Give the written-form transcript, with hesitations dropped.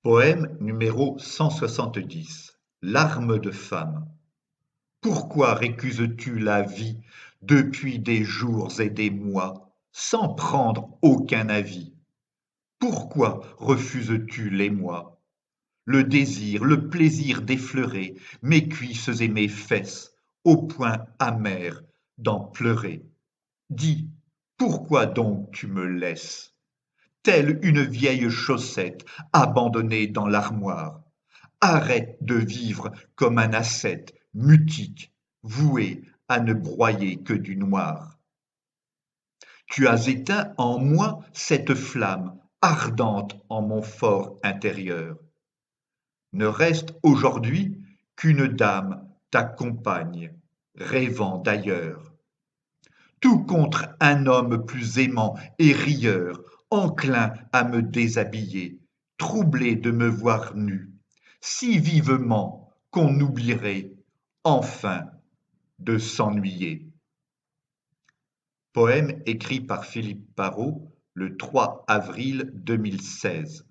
Poème numéro 170. Larmes de femme. Pourquoi récuses-tu la vie depuis des jours et des mois, sans prendre aucun avis? Pourquoi refuses-tu l'émoi? Le désir, le plaisir d'effleurer mes cuisses et mes fesses, au point amer d'en pleurer. Dis, pourquoi donc tu me laisses? Telle une vieille chaussette abandonnée dans l'armoire. Arrête de vivre comme un ascète mutique, voué à ne broyer que du noir. Tu as éteint en moi cette flamme ardente en mon fort intérieur. Ne reste aujourd'hui qu'une dame t'accompagne, rêvant d'ailleurs. Tout contre un homme plus aimant et rieur, enclin à me déshabiller, troublé de me voir nu, si vivement qu'on oublierait enfin de s'ennuyer. Poème écrit par Philippe Parrot le 3 avril 2016.